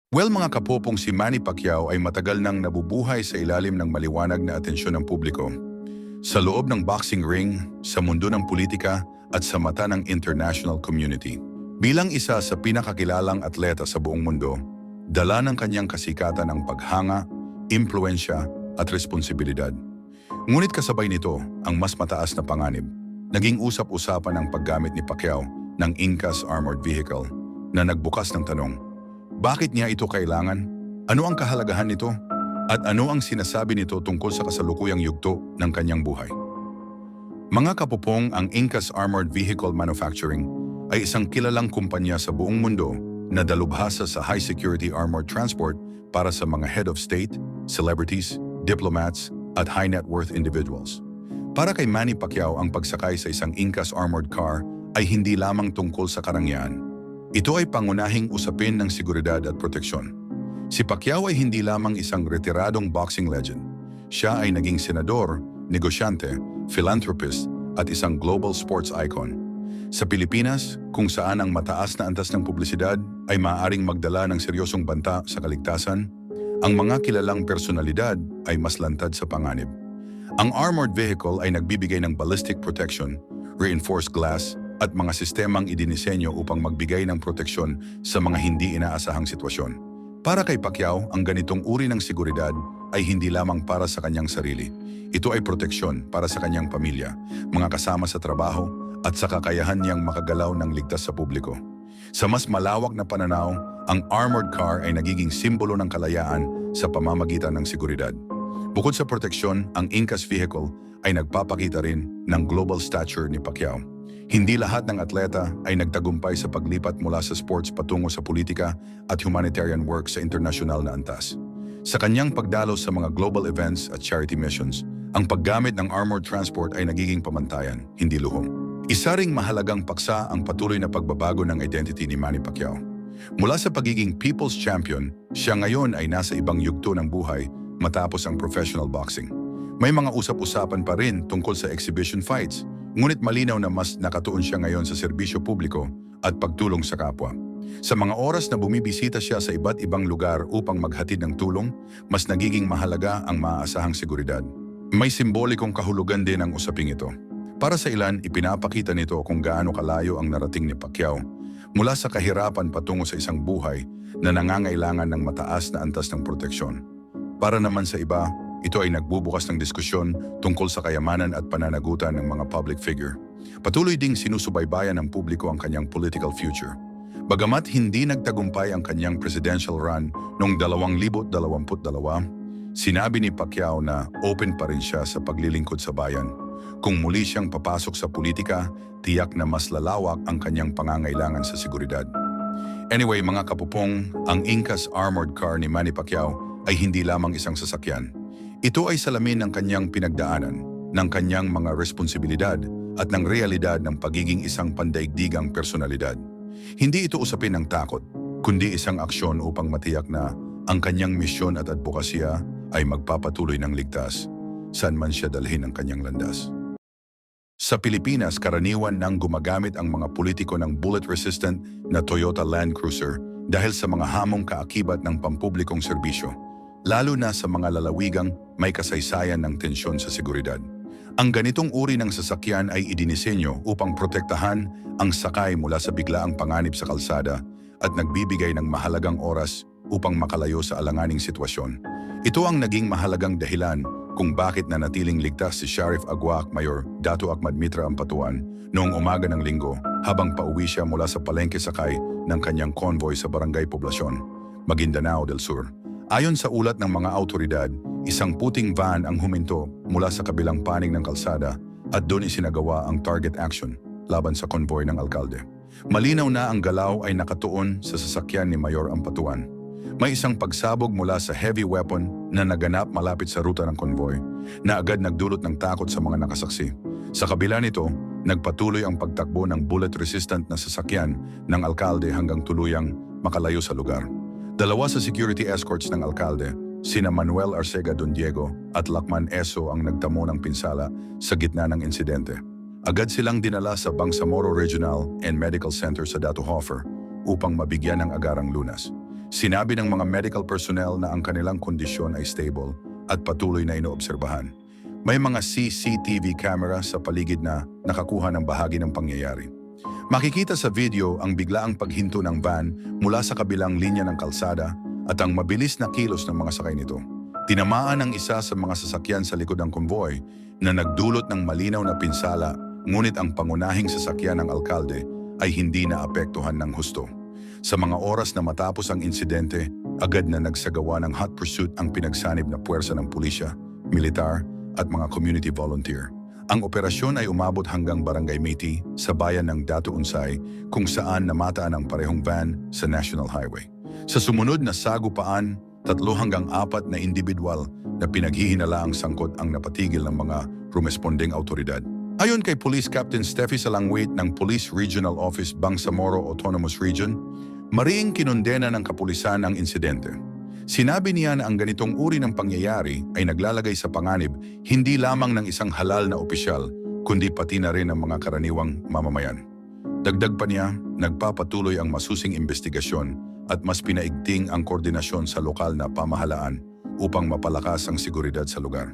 Well mga kapopong, si Manny Pacquiao ay matagal nang nabubuhay sa ilalim ng maliwanag na atensyon ng publiko. Sa loob ng boxing ring, sa mundo ng politika at sa mata ng international community. Bilang isa sa pinakakilalang atleta sa buong mundo, dala ng kanyang kasikatan ang paghanga, impluensya at responsibilidad. Ngunit kasabay nito ang mas mataas na panganib. Naging usap-usapan ang paggamit ni Pacquiao ng Ingkas Armored Vehicle na nagbukas ng tanong, bakit niya ito kailangan? Ano ang kahalagahan nito? At ano ang sinasabi nito tungkol sa kasalukuyang yugto ng kanyang buhay? Mga kapupong, ang Ingkas Armored Vehicle Manufacturing ay isang kilalang kumpanya sa buong mundo na dalubhasa sa high-security armored transport para sa mga head of state, celebrities, diplomats, at high-net-worth individuals. Para kay Manny Pacquiao, ang pagsakay sa isang Ingkas armored car ay hindi lamang tungkol sa karangyaan. Ito ay pangunahing usapin ng seguridad at proteksyon. Si Pacquiao ay hindi lamang isang retiradong boxing legend. Siya ay naging senador, negosyante, philanthropist at isang global sports icon. Sa Pilipinas, kung saan ang mataas na antas ng publisidad ay maaaring magdala ng seryosong banta sa kaligtasan, ang mga kilalang personalidad ay mas lantad sa panganib. Ang armored vehicle ay nagbibigay ng ballistic protection, reinforced glass, at mga sistemang idinisenyo upang magbigay ng proteksyon sa mga hindi inaasahang sitwasyon. Para kay Pacquiao, ang ganitong uri ng seguridad ay hindi lamang para sa kanyang sarili. Ito ay proteksyon para sa kanyang pamilya, mga kasama sa trabaho, at sa kakayahan niyang makagalaw ng ligtas sa publiko. Sa mas malawak na pananaw, ang armored car ay nagiging simbolo ng kalayaan sa pamamagitan ng seguridad. Bukod sa proteksyon, ang Ingkas vehicle ay nagpapakita rin ng global stature ni Pacquiao. Hindi lahat ng atleta ay nagtagumpay sa paglipat mula sa sports patungo sa politika at humanitarian work sa internasyonal na antas. Sa kanyang pagdalo sa mga global events at charity missions, ang paggamit ng armored transport ay nagiging pamantayan, hindi luhong. Isa ring mahalagang paksa ang patuloy na pagbabago ng identity ni Manny Pacquiao. Mula sa pagiging people's champion, siya ngayon ay nasa ibang yugto ng buhay matapos ang professional boxing. May mga usap-usapan pa rin tungkol sa exhibition fights, ngunit malinaw na mas nakatuon siya ngayon sa serbisyo publiko at pagtulong sa kapwa. Sa mga oras na bumibisita siya sa iba't ibang lugar upang maghatid ng tulong, mas nagiging mahalaga ang maaasahang seguridad. May simbolikong kahulugan din ang usaping ito. Para sa ilan, ipinapakita nito kung gaano kalayo ang narating ni Pacquiao mula sa kahirapan patungo sa isang buhay na nangangailangan ng mataas na antas ng proteksyon. Para naman sa iba, ito ay nagbubukas ng diskusyon tungkol sa kayamanan at pananagutan ng mga public figure. Patuloy ding sinusubaybayan ng publiko ang kanyang political future. Bagamat hindi nagtagumpay ang kanyang presidential run noong 2022, sinabi ni Pacquiao na open pa rin siya sa paglilingkod sa bayan. Kung muli siyang papasok sa politika, tiyak na mas lalawak ang kanyang pangangailangan sa seguridad. Anyway mga kapupong, ang Ingkas armored car ni Manny Pacquiao ay hindi lamang isang sasakyan. Ito ay salamin ng kanyang pinagdaanan, ng kanyang mga responsibilidad at ng realidad ng pagiging isang pandaigdigang personalidad. Hindi ito usapin ng takot, kundi isang aksyon upang matiyak na ang kanyang misyon at advokasya ay magpapatuloy ng ligtas, saan man siya dalhin ang kanyang landas. Sa Pilipinas, karaniwan nang gumagamit ang mga politiko ng bullet-resistant na Toyota Land Cruiser dahil sa mga hamong kaakibat ng pampublikong serbisyo, lalo na sa mga lalawigang may kasaysayan ng tensyon sa seguridad. Ang ganitong uri ng sasakyan ay idinisenyo upang protektahan ang sakay mula sa biglaang panganib sa kalsada at nagbibigay ng mahalagang oras upang makalayo sa alanganing sitwasyon. Ito ang naging mahalagang dahilan kung bakit nanatiling ligtas si Sheriff Agua Mayor Dato Ahmad Mitra Ampatuan noong umaga ng Linggo habang pauwi siya mula sa palengke sakay ng kanyang convoy sa Barangay Poblacion, Maguindanao del Sur. Ayon sa ulat ng mga autoridad, isang puting van ang huminto mula sa kabilang panig ng kalsada at doon isinagawa ang target action laban sa convoy ng alkalde. Malinaw na ang galaw ay nakatuon sa sasakyan ni Mayor Ampatuan. May isang pagsabog mula sa heavy weapon na naganap malapit sa ruta ng convoy na agad nagdulot ng takot sa mga nakasaksi. Sa kabila nito, nagpatuloy ang pagtakbo ng bullet-resistant na sasakyan ng alkalde hanggang tuluyang makalayo sa lugar. Dalawa sa security escorts ng alkalde, sina Manuel Arcega Don Diego at Lacman Eso ang nagtamo ng pinsala sa gitna ng insidente. Agad silang dinala sa Bangsamoro Regional and Medical Center sa Dato Hofer upang mabigyan ng agarang lunas. Sinabi ng mga medical personnel na ang kanilang kondisyon ay stable at patuloy na inoobserbahan. May mga CCTV camera sa paligid na nakakuha ng bahagi ng pangyayari. Makikita sa video ang biglaang paghinto ng van mula sa kabilang linya ng kalsada at ang mabilis na kilos ng mga sakay nito. Tinamaan ang isa sa mga sasakyan sa likod ng konvoy na nagdulot ng malinaw na pinsala, ngunit ang pangunahing sasakyan ng alkalde ay hindi naapektuhan ng husto. Sa mga oras na matapos ang insidente, agad na nagsagawa ng hot pursuit ang pinagsanib na puwersa ng pulisya, militar at mga community volunteer. Ang operasyon ay umabot hanggang Barangay Miti sa bayan ng Datu Unsay kung saan namataan ang parehong van sa National Highway. Sa sumunod na sagupaan, 3 hanggang 4 na individual na pinaghihinalaang sangkot ang napatigil ng mga rumesponding autoridad. Ayon kay Police Captain Steffi Salangwit ng Police Regional Office Bangsamoro Autonomous Region, mariing kinondena ng kapulisan ang insidente. Sinabi niya na ang ganitong uri ng pangyayari ay naglalagay sa panganib hindi lamang ng isang halal na opisyal, kundi pati na rin ng mga karaniwang mamamayan. Dagdag pa niya, nagpapatuloy ang masusing investigasyon at mas pinaigting ang koordinasyon sa lokal na pamahalaan upang mapalakas ang seguridad sa lugar.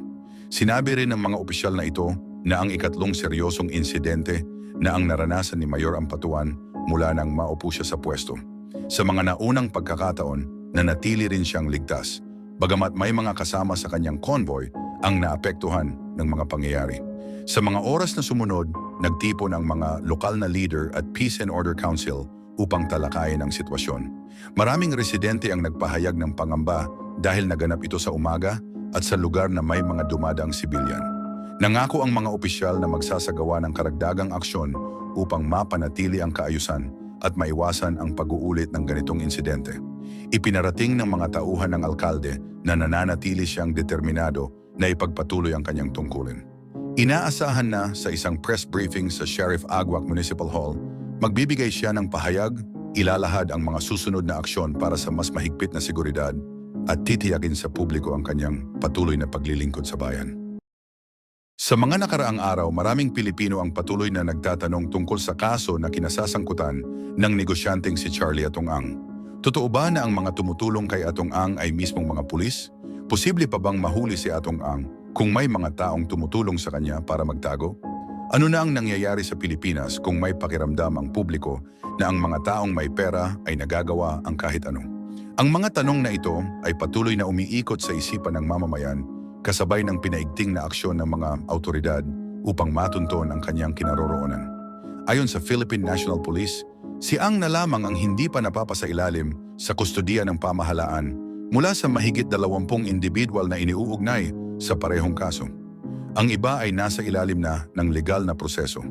Sinabi rin ng mga opisyal na ito na ang ikatlong seryosong insidente na ang naranasan ni Mayor Ampatuan mula nang maupo siya sa pwesto. Sa mga naunang pagkakataon, nanatili rin siyang ligtas, bagamat may mga kasama sa kanyang convoy ang naapektuhan ng mga pangyayari. Sa mga oras na sumunod, nagtipon ang mga lokal na leader at Peace and Order Council upang talakayin ang sitwasyon. Maraming residente ang nagpahayag ng pangamba dahil naganap ito sa umaga at sa lugar na may mga dumadaang sibilyan. Nangako ang mga opisyal na magsasagawa ng karagdagang aksyon upang mapanatili ang kaayusan at maiwasan ang pag-uulit ng ganitong insidente. Ipinarating ng mga tauhan ng alkalde na nananatili siyang determinado na ipagpatuloy ang kanyang tungkulin. Inaasahan na sa isang press briefing sa Sheriff Aguac Municipal Hall, magbibigay siya ng pahayag, ilalahad ang mga susunod na aksyon para sa mas mahigpit na seguridad at titiyakin sa publiko ang kanyang patuloy na paglilingkod sa bayan. Sa mga nakaraang araw, maraming Pilipino ang patuloy na nagtatanong tungkol sa kaso na kinasasangkutan ng negosyanteng si Charlie Atong-Ang. Totoo ba na ang mga tumutulong kay Atong-Ang ay mismong mga pulis? Posible pa bang mahuli si Atong-Ang kung may mga taong tumutulong sa kanya para magtago? Ano na ang nangyayari sa Pilipinas kung may pakiramdam ang publiko na ang mga taong may pera ay nagagawa ang kahit ano? Ang mga tanong na ito ay patuloy na umiikot sa isipan ng mamamayan kasabay ng pinaigting na aksyon ng mga autoridad upang matunton ang kanyang kinaroroonan. Ayon sa Philippine National Police, si Ang na lamang ang hindi pa napapasailalim sa kustodiya ng pamahalaan mula sa mahigit 20 individual na iniuugnay sa parehong kaso. Ang iba ay nasa ilalim na ng legal na proseso.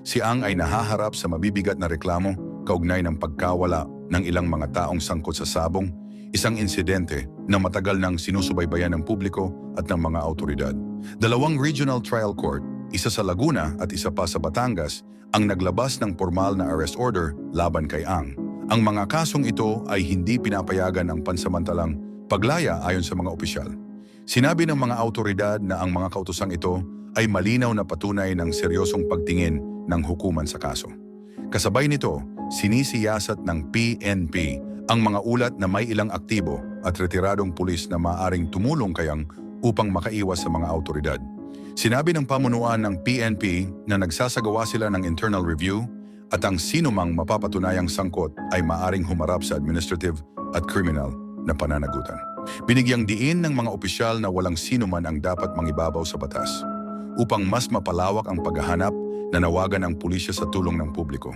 Si Ang ay nahaharap sa mabibigat na reklamo kaugnay ng pagkawala ng ilang mga taong sangkot sa sabong, isang insidente na matagal nang sinusubaybayan ng publiko at ng mga autoridad. 2 regional trial court, isa sa Laguna at isa pa sa Batangas, ang naglabas ng formal na arrest order laban kay Ang. Ang mga kasong ito ay hindi pinapayagan ang pansamantalang paglaya ayon sa mga opisyal. Sinabi ng mga autoridad na ang mga kautosang ito ay malinaw na patunay ng seryosong pagtingin ng hukuman sa kaso. Kasabay nito, sinisiyasat ng PNP ang mga ulat na may ilang aktibo at retiradong pulis na maaaring tumulong kayang upang makaiwas sa mga autoridad. Sinabi ng pamunuan ng PNP na nagsasagawa sila ng internal review at ang sinumang mapapatunayang sangkot ay maaaring humarap sa administrative at criminal na pananagutan. Binigyang diin ng mga opisyal na walang sinuman ang dapat mangibabaw sa batas. Upang mas mapalawak ang paghahanap, nanawagan ang pulisya sa tulong ng publiko.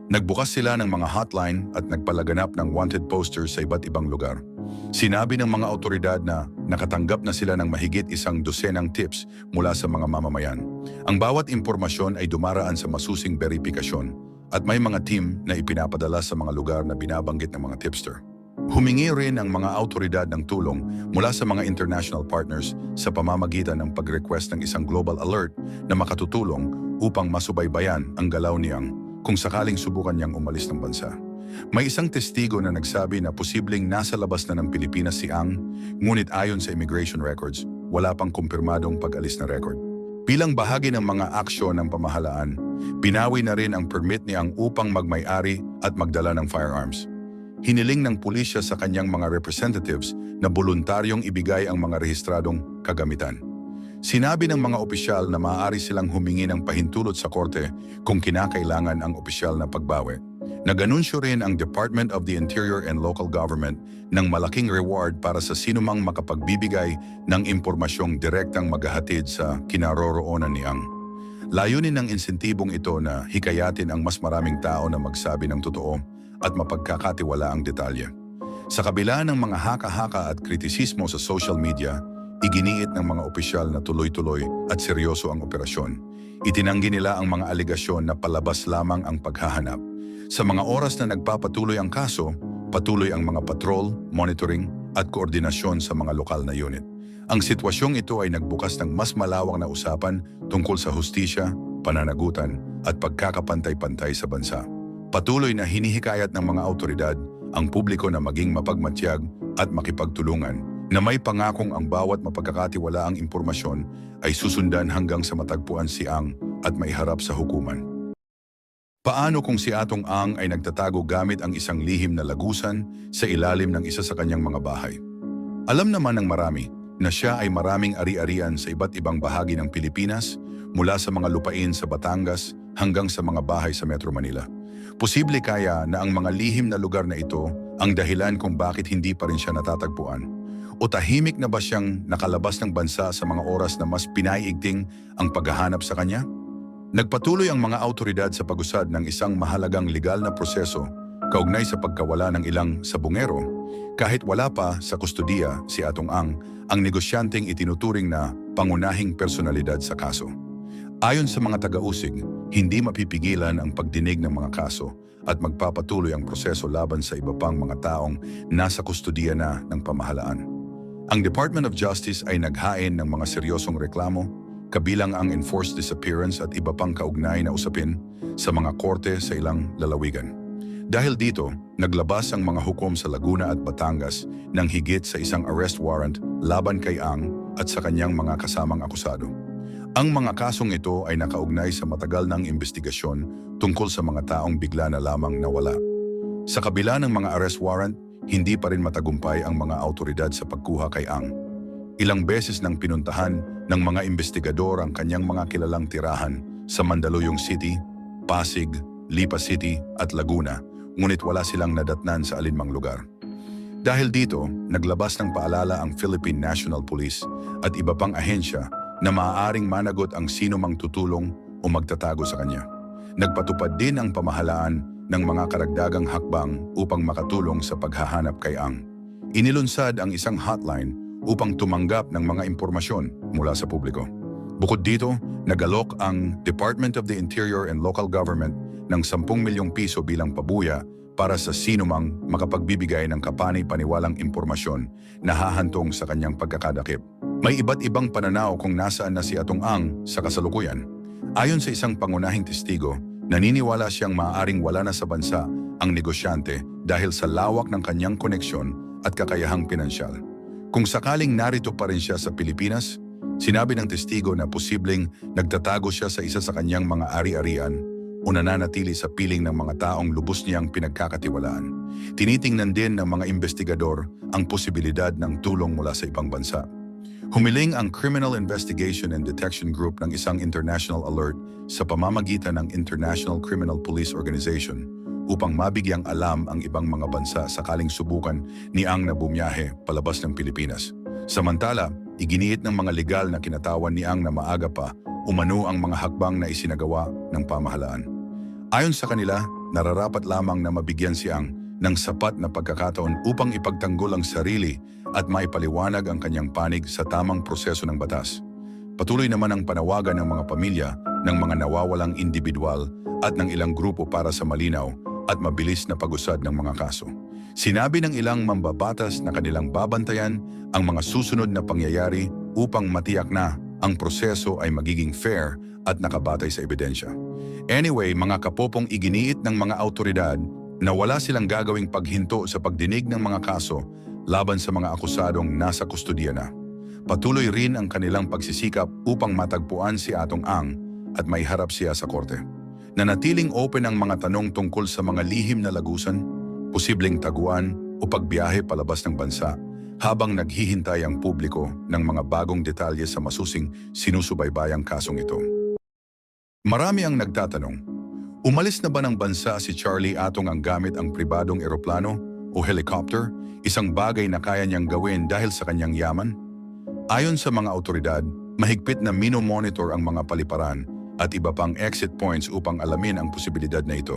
Nagbukas sila ng mga hotline at nagpalaganap ng wanted posters sa iba't ibang lugar. Sinabi ng mga otoridad na nakatanggap na sila ng mahigit 100 tips mula sa mga mamamayan. Ang bawat impormasyon ay dumaraan sa masusing beripikasyon at may mga team na ipinapadala sa mga lugar na binabanggit ng mga tipster. Humingi rin ang mga autoridad ng tulong mula sa mga international partners sa pamamagitan ng pag-request ng isang global alert na makatutulong upang masubaybayan ang galaw niyang kung sakaling subukan niyang umalis ng bansa. May isang testigo na nagsabi na posibleng nasa labas na ng Pilipinas si Ang, ngunit ayon sa immigration records, wala pang kumpirmadong pag-alis na record. Bilang bahagi ng mga aksyon ng pamahalaan, binawi na rin ang permit ni Ang upang magmay-ari at magdala ng firearms. hiniling ng pulisya sa kanyang mga representatives na voluntaryong ibigay ang mga rehistradong kagamitan. Sinabi ng mga opisyal na maaari silang humingi ng pahintulot sa korte kung kinakailangan ang opisyal na pagbawi. Nag-anunsyo rin ang Department of the Interior and Local Government ng malaking reward para sa sinumang makapagbibigay ng impormasyong direktang maghahatid sa kinaroroonan ni Ang. Layunin ng insentibong ito na hikayatin ang mas maraming tao na magsabi ng totoo at mapagkakatiwala ang detalye. Sa kabila ng mga haka-haka at kritisismo sa social media, iginiit ng mga opisyal na tuloy-tuloy at seryoso ang operasyon. Itinanggi nila ang mga aligasyon na palabas lamang ang paghahanap. Sa mga oras na nagpapatuloy ang kaso, patuloy ang mga patrol, monitoring at koordinasyon sa mga lokal na unit. Ang sitwasyong ito ay nagbukas ng mas malawak na usapan tungkol sa hustisya, pananagutan at pagkakapantay-pantay sa bansa. Patuloy na hinihikayat ng mga autoridad ang publiko na maging mapagmatyag at makipagtulungan, na may pangakong ang bawat mapagkakatiwalaang impormasyon ay susundan hanggang sa matagpuan si Ang at maiharap sa hukuman. Paano kung si Atong Ang ay nagtatago gamit ang isang lihim na lagusan sa ilalim ng isa sa kanyang mga bahay? Alam naman ng marami na siya ay maraming ari-arian sa iba't ibang bahagi ng Pilipinas, mula sa mga lupain sa Batangas hanggang sa mga bahay sa Metro Manila. Posible kaya na ang mga lihim na lugar na ito ang dahilan kung bakit hindi pa rin siya natatagpuan? O tahimik na ba siyang nakalabas ng bansa sa mga oras na mas pinaiigting ang paghahanap sa kanya? Nagpatuloy ang mga autoridad sa pag-usad ng isang mahalagang legal na proseso kaugnay sa pagkawala ng ilang sabungero. Kahit wala pa sa kustudiya si Atong Ang negosyanteng itinuturing na pangunahing personalidad sa kaso. Ayon sa mga taga-usig, hindi mapipigilan ang pagdinig ng mga kaso at magpapatuloy ang proseso laban sa iba pang mga taong nasa kustudiya na ng pamahalaan. Ang Department of Justice ay naghain ng mga seryosong reklamo, kabilang ang enforced disappearance at iba pang kaugnay na usapin sa mga korte sa ilang lalawigan. Dahil dito, naglabas ang mga hukom sa Laguna at Batangas ng higit sa isang arrest warrant laban kay Ang at sa kanyang mga kasamang akusado. Ang mga kasong ito ay nakaugnay sa matagal ng investigasyon tungkol sa mga taong bigla na lamang nawala. Sa kabila ng mga arrest warrant, hindi pa rin matagumpay ang mga autoridad sa pagkuha kay Ang. Ilang beses nang pinuntahan ng mga investigador ang kanyang mga kilalang tirahan sa Mandaluyong City, Pasig, Lipa City at Laguna, ngunit wala silang nadatnan sa alinmang lugar. Dahil dito, naglabas ng paalala ang Philippine National Police at iba pang ahensya na maaaring managot ang sino mang tutulong o magtatago sa kanya. Nagpatupad din ang pamahalaan ng mga karagdagang hakbang upang makatulong sa paghahanap kay Ang. Inilunsad ang isang hotline upang tumanggap ng mga impormasyon mula sa publiko. Bukod dito, nagalok ang Department of the Interior and Local Government ng 10 milyong piso bilang pabuya para sa sinumang makapagbibigay ng kapani-paniwalang impormasyon na hahantong sa kanyang pagkakadakip. May iba't ibang pananaw kung nasaan na si Atong Ang sa kasalukuyan. Ayon sa isang pangunahing testigo, naniniwala siyang maaaring wala na sa bansa ang negosyante dahil sa lawak ng kanyang koneksyon at kakayahang pinansyal. Kung sakaling narito pa rin siya sa Pilipinas, sinabi ng testigo na posibleng nagtatago siya sa isa sa kanyang mga ari-arian o nananatili sa piling ng mga taong lubos niyang pinagkakatiwalaan. Tinitingnan din ng mga investigador ang posibilidad ng tulong mula sa ibang bansa. Humiling ang Criminal Investigation and Detection Group ng isang international alert sa pamamagitan ng International Criminal Police Organization upang mabigyang alam ang ibang mga bansa sakaling subukan ni Ang na bumiyahe palabas ng Pilipinas. Samantala, iginiit ng mga legal na kinatawan ni Ang na maaga pa umano ang mga hakbang na isinagawa ng pamahalaan. Ayon sa kanila, nararapat lamang na mabigyan si Ang ng sapat na pagkakataon upang ipagtanggol ang sarili at maipaliwanag ang kanyang panig sa tamang proseso ng batas. Patuloy naman ang panawagan ng mga pamilya ng mga nawawalang individual at ng ilang grupo para sa malinaw at mabilis na pag-usad ng mga kaso. Sinabi ng ilang mambabatas na kanilang babantayan ang mga susunod na pangyayari upang matiyak na ang proseso ay magiging fair at nakabatay sa ebidensya. Anyway, mga kapopong, iginiit ng mga autoridad na wala silang gagawing paghinto sa pagdinig ng mga kaso laban sa mga akusadong nasa kustudiya na. Patuloy rin ang kanilang pagsisikap upang matagpuan si Atong Ang at maiharap siya sa korte. Nanatiling open ang mga tanong tungkol sa mga lihim na lagusan, posibleng taguan o pagbiyahe palabas ng bansa habang naghihintay ang publiko ng mga bagong detalye sa masusing sinusubaybayang kasong ito. Marami ang nagtatanong, umalis na ba ng bansa si Charlie Atong ang gamit ang pribadong eroplano o helicopter, isang bagay na kaya niyang gawin dahil sa kanyang yaman? Ayon sa mga awtoridad, mahigpit na minomonitor ang mga paliparan at iba pang exit points upang alamin ang posibilidad na ito.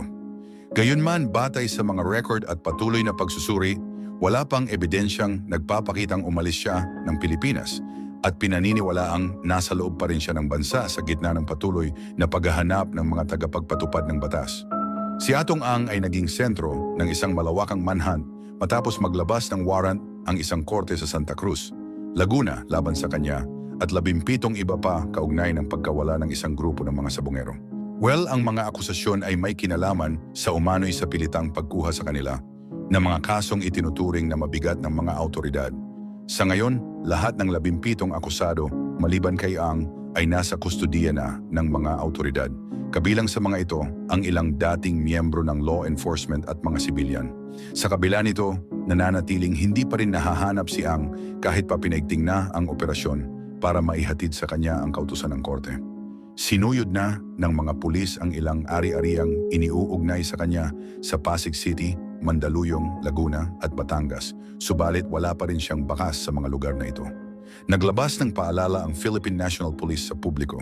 Gayunman, batay sa mga record at patuloy na pagsusuri, wala pang ebidensyang nagpapakitang umalis siya ng Pilipinas at pinaniniwalaang nasa loob pa rin siya ng bansa sa gitna ng patuloy na paghahanap ng mga tagapagpatupad ng batas. Si Atong Ang ay naging sentro ng isang malawakang manhunt matapos maglabas ng warrant ang isang korte sa Santa Cruz, Laguna laban sa kanya at 17 iba pa kaugnay ng pagkawala ng isang grupo ng mga sabongero. Well, ang mga akusasyon ay may kinalaman sa umano'y sa pilitang pagkuha sa kanila na mga kasong itinuturing na mabigat ng mga awtoridad. Sa ngayon, lahat ng 17 akusado maliban kay Ang ay nasa kustudiya na ng mga awtoridad. Kabilang sa mga ito ang ilang dating miyembro ng law enforcement at mga sibilyan. Sa kabila nito, nananatiling hindi pa rin nahahanap si Ang kahit pa pinaigting na ang operasyon para maihatid sa kanya ang kautusan ng korte. Sinuyod na ng mga pulis ang ilang ari-ariang iniuugnay sa kanya sa Pasig City, Mandaluyong, Laguna at Batangas, subalit wala pa rin siyang bakas sa mga lugar na ito. Naglabas ng paalala ang Philippine National Police sa publiko,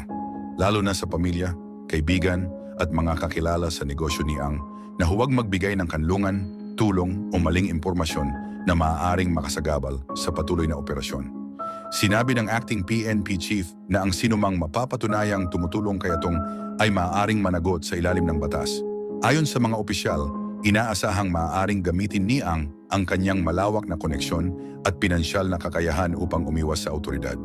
lalo na sa pamilya, kaibigan at mga kakilala sa negosyo ni Ang na huwag magbigay ng kanlungan, tulong o maling impormasyon na maaaring makasagabal sa patuloy na operasyon. Sinabi ng acting PNP chief na ang sinumang mapapatunayang tumutulong kay Atong ay maaaring managot sa ilalim ng batas. Ayon sa mga opisyal, inaasahang maaaring gamitin ni Ang kanyang malawak na koneksyon at pinansyal na kakayahan upang umiwas sa awtoridad.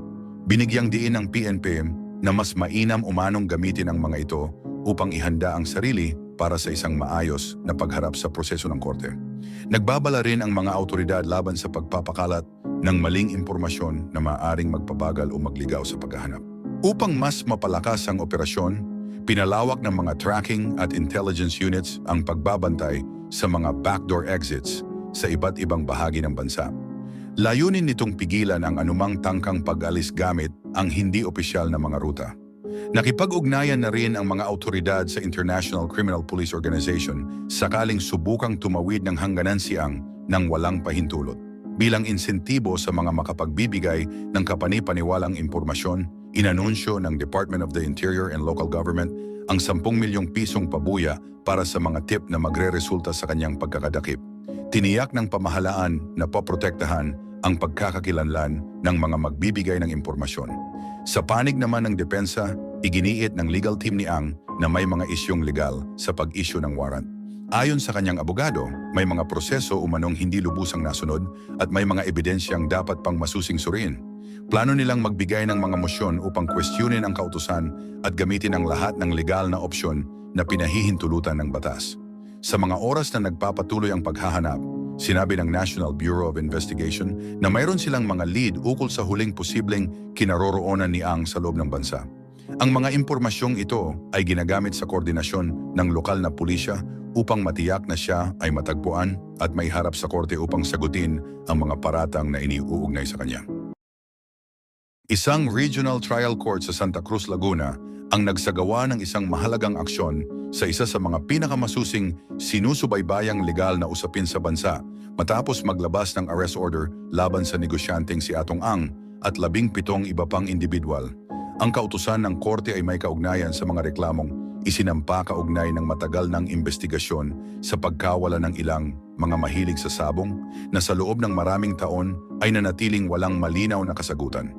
Binigyang diin ng PNP na mas mainam umanong gamitin ang mga ito upang ihanda ang sarili para sa isang maayos na pagharap sa proseso ng korte. Nagbabala rin ang mga awtoridad laban sa pagpapakalat ng maling impormasyon na maaaring magpabagal o magligaw sa paghahanap. Upang mas mapalakas ang operasyon, pinalawak ng mga tracking at intelligence units ang pagbabantay sa mga backdoor exits sa iba't ibang bahagi ng bansa. Layunin nitong pigilan ang anumang tangkang pag-alis gamit ang hindi opisyal na mga ruta. Nakipag-ugnayan na rin ang mga awtoridad sa International Criminal Police Organization sakaling subukang tumawid ng hangganan si Ang nang walang pahintulot. Bilang insentibo sa mga makapagbibigay ng kapani-paniwalang impormasyon, inanunsyo ng Department of the Interior and Local Government ang 10 milyong pisong pabuya para sa mga tip na magre-resulta sa kanyang pagkakadakip. Tiniyak ng pamahalaan na poprotektahan ang pagkakakilanlan ng mga magbibigay ng impormasyon. Sa panig naman ng depensa, iginiit ng legal team ni Ang na may mga isyong legal sa pag-issue ng warrant. Ayon sa kanyang abogado, may mga proseso umanong hindi lubusang nasunod at may mga ebidensyang dapat pang masusing suriin. Plano nilang magbigay ng mga mosyon upang kwestiyonin ang kautusan at gamitin ang lahat ng legal na opsyon na pinahihintulutan ng batas. Sa mga oras na nagpapatuloy ang paghahanap, sinabi ng National Bureau of Investigation na mayroon silang mga lead ukol sa huling posibleng kinaroroonan ni Ang sa loob ng bansa. Ang mga impormasyong ito ay ginagamit sa koordinasyon ng lokal na pulisya upang matiyak na siya ay matagpuan at may harap sa korte upang sagutin ang mga paratang na iniuugnay sa kanya. Isang regional trial court sa Santa Cruz, Laguna ang nagsagawa ng isang mahalagang aksyon sa isa sa mga pinakamasusing sinusubaybayang legal na usapin sa bansa matapos maglabas ng arrest order laban sa negosyanteng si Atong Ang at 17 iba pang individual. Ang kautusan ng korte ay may kaugnayan sa mga reklamong isinampa kaugnay ng matagal ng investigasyon sa pagkawala ng ilang mga mahilig sa sabong na sa loob ng maraming taon ay nanatiling walang malinaw na kasagutan.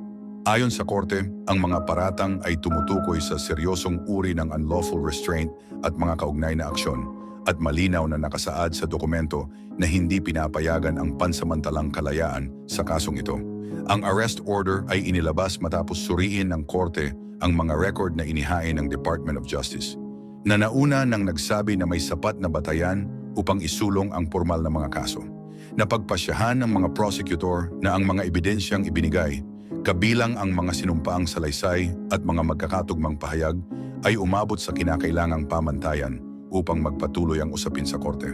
Ayon sa korte, ang mga paratang ay tumutukoy sa seryosong uri ng unlawful restraint at mga kaugnay na aksyon at malinaw na nakasaad sa dokumento na hindi pinapayagan ang pansamantalang kalayaan sa kasong ito. Ang arrest order ay inilabas matapos suriin ng korte ang mga record na inihain ng Department of Justice. Nanauna nang nagsabi na may sapat na batayan upang isulong ang formal na mga kaso. Napagpasyahan ng mga prosecutor na ang mga ebidensyang ibinigay, kabilang ang mga sinumpaang salaysay at mga magkakatugmang pahayag, ay umabot sa kinakailangang pamantayan upang magpatuloy ang usapin sa korte.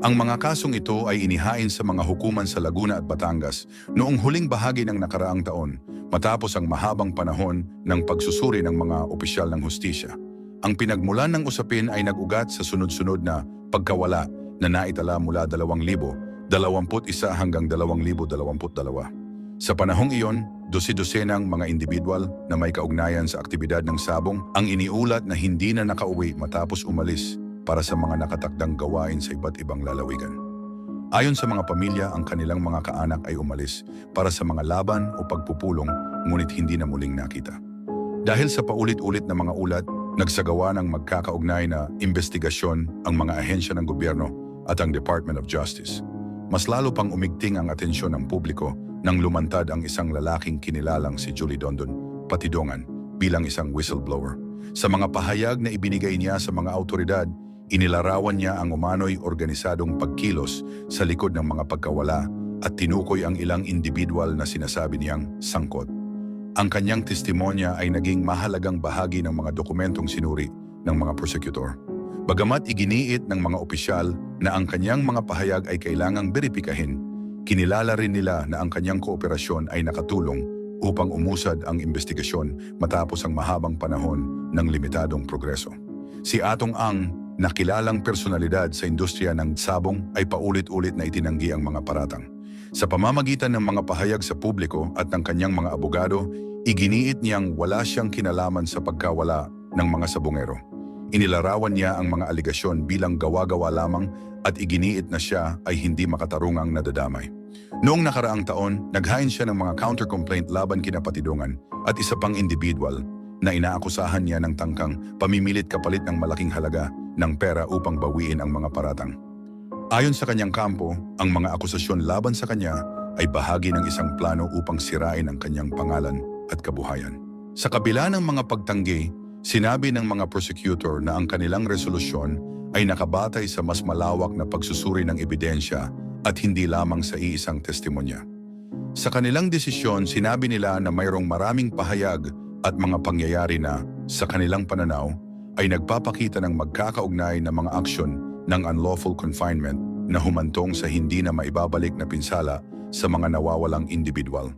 Ang mga kasong ito ay inihain sa mga hukuman sa Laguna at Batangas noong huling bahagi ng nakaraang taon matapos ang mahabang panahon ng pagsusuri ng mga opisyal ng hustisya. Ang pinagmulan ng usapin ay nag-ugat sa sunod-sunod na pagkawala na naitala mula 2021 hanggang 2022. Sa panahong iyon, dosi-dosenang mga individual na may kaugnayan sa aktibidad ng sabong ang iniulat na hindi na nakauwi matapos umalis para sa mga nakatakdang gawain sa iba't ibang lalawigan. Ayon sa mga pamilya, ang kanilang mga kaanak ay umalis para sa mga laban o pagpupulong ngunit hindi na muling nakita. Dahil sa paulit-ulit na mga ulat, nagsagawa ng magkakaugnay na investigasyon ang mga ahensya ng gobyerno at ang Department of Justice. Mas lalo pang umigting ang atensyon ng publiko nang lumantad ang isang lalaking kinilalang si Julie Dondon Patidongan bilang isang whistleblower. Sa mga pahayag na ibinigay niya sa mga autoridad, inilarawan niya ang umano'y organisadong pagkilos sa likod ng mga pagkawala at tinukoy ang ilang individual na sinasabi niyang sangkot. Ang kanyang testimonya ay naging mahalagang bahagi ng mga dokumentong sinuri ng mga prosecutor. Bagamat iginiit ng mga opisyal na ang kanyang mga pahayag ay kailangang beripikahin, kinilala rin nila na ang kanyang kooperasyon ay nakatulong upang umusad ang investigasyon matapos ang mahabang panahon ng limitadong progreso. Si Atong Ang, na kilalang personalidad sa industriya ng sabong, ay paulit-ulit na itinanggi ang mga paratang. Sa pamamagitan ng mga pahayag sa publiko at ng kanyang mga abogado, iginiit niyang wala siyang kinalaman sa pagkawala ng mga sabongero. Inilarawan niya ang mga aligasyon bilang gawa-gawa lamang at iginiit na siya ay hindi makatarungang nadadamay. Noong nakaraang taon, naghain siya ng mga counter-complaint laban kina Patidongan at isa pang individual na inaakusahan niya ng tangkang pamimilit kapalit ng malaking halaga ng pera upang bawiin ang mga paratang. Ayon sa kanyang kampo, ang mga akusasyon laban sa kanya ay bahagi ng isang plano upang sirain ang kanyang pangalan at kabuhayan. Sa kabila ng mga pagtanggi, sinabi ng mga prosecutor na ang kanilang resolusyon ay nakabatay sa mas malawak na pagsusuri ng ebidensya at hindi lamang sa iisang testimonya. Sa kanilang desisyon, sinabi nila na mayroong maraming pahayag at mga pangyayari na, sa kanilang pananaw, ay nagpapakita ng magkakaugnay na mga aksyon ng unlawful confinement na humantong sa hindi na maibabalik na pinsala sa mga nawawalang individual.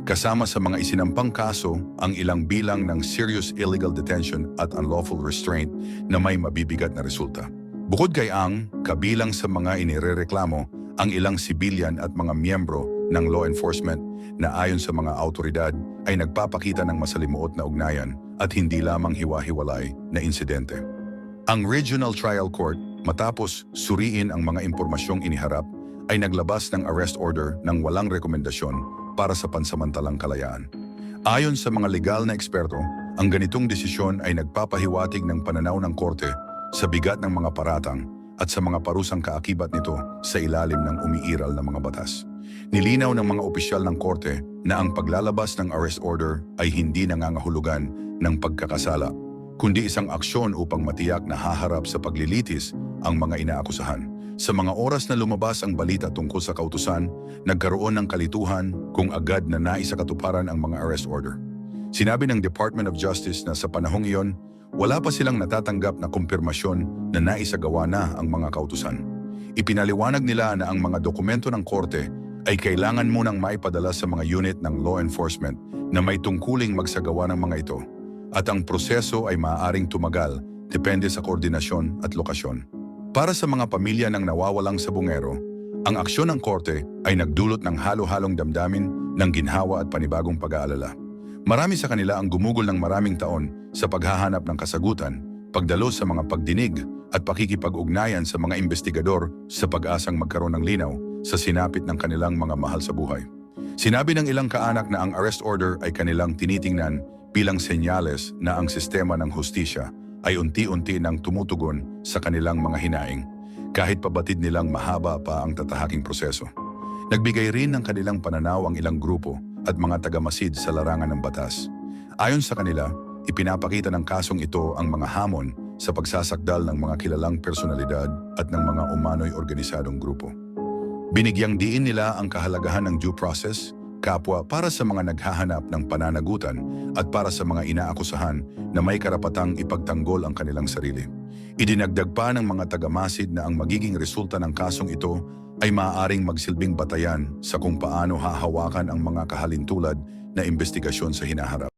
Kasama sa mga isinampang kaso ang ilang bilang ng serious illegal detention at unlawful restraint na may mabibigat na resulta. Bukod kay Ang, kabilang sa mga inirereklamo ang ilang sibilyan at mga miyembro ng law enforcement na ayon sa mga autoridad ay nagpapakita ng masalimuot na ugnayan at hindi lamang hiwa-hiwalay na insidente. Ang Regional Trial Court, matapos suriin ang mga impormasyong iniharap, ay naglabas ng arrest order ng walang rekomendasyon para sa pansamantalang kalayaan. Ayon sa mga legal na eksperto, ang ganitong desisyon ay nagpapahiwatig ng pananaw ng korte sa bigat ng mga paratang at sa mga parusang kaakibat nito sa ilalim ng umiiral na mga batas. Nilinaw ng mga opisyal ng korte na ang paglalabas ng arrest order ay hindi nangangahulugan ng pagkakasala, kundi isang aksyon upang matiyak na haharap sa paglilitis ang mga inaakusahan. Sa mga oras na lumabas ang balita tungkol sa kautusan, nagkaroon ng kalituhan kung agad na naisakatuparan ang mga arrest order. Sinabi ng Department of Justice na sa panahong iyon, wala pa silang natatanggap na kumpirmasyon na naisagawa na ang mga kautusan. Ipinaliwanag nila na ang mga dokumento ng korte ay kailangan munang maipadala sa mga unit ng law enforcement na may tungkuling magsagawa ng mga ito, at ang proseso ay maaaring tumagal depende sa koordinasyon at lokasyon. Para sa mga pamilya ng nawawalang sabongero, ang aksyon ng korte ay nagdulot ng halo-halong damdamin ng ginhawa at panibagong pag-aalala. Marami sa kanila ang gumugol ng maraming taon sa paghahanap ng kasagutan, pagdalo sa mga pagdinig at pakikipag-ugnayan sa mga investigador sa pag-asang magkaroon ng linaw sa sinapit ng kanilang mga mahal sa buhay. Sinabi ng ilang kaanak na ang arrest order ay kanilang tinitingnan bilang senyales na ang sistema ng hustisya ay unti-unti nang tumutugon sa kanilang mga hinaing, kahit pabatid nilang mahaba pa ang tatahaking proseso. Nagbigay rin ng kanilang pananaw ang ilang grupo at mga tagamasid sa larangan ng batas. Ayon sa kanila, ipinapakita ng kasong ito ang mga hamon sa pagsasakdal ng mga kilalang personalidad at ng mga umano'y organisadong grupo. Binigyang diin nila ang kahalagahan ng due process, kapwa para sa mga naghahanap ng pananagutan at para sa mga inaakusahan na may karapatang ipagtanggol ang kanilang sarili. Idinagdag pa ng mga tagamasid na ang magiging resulta ng kasong ito ay maaaring magsilbing batayan sa kung paano hahawakan ang mga kahalintulad na investigasyon sa hinaharap.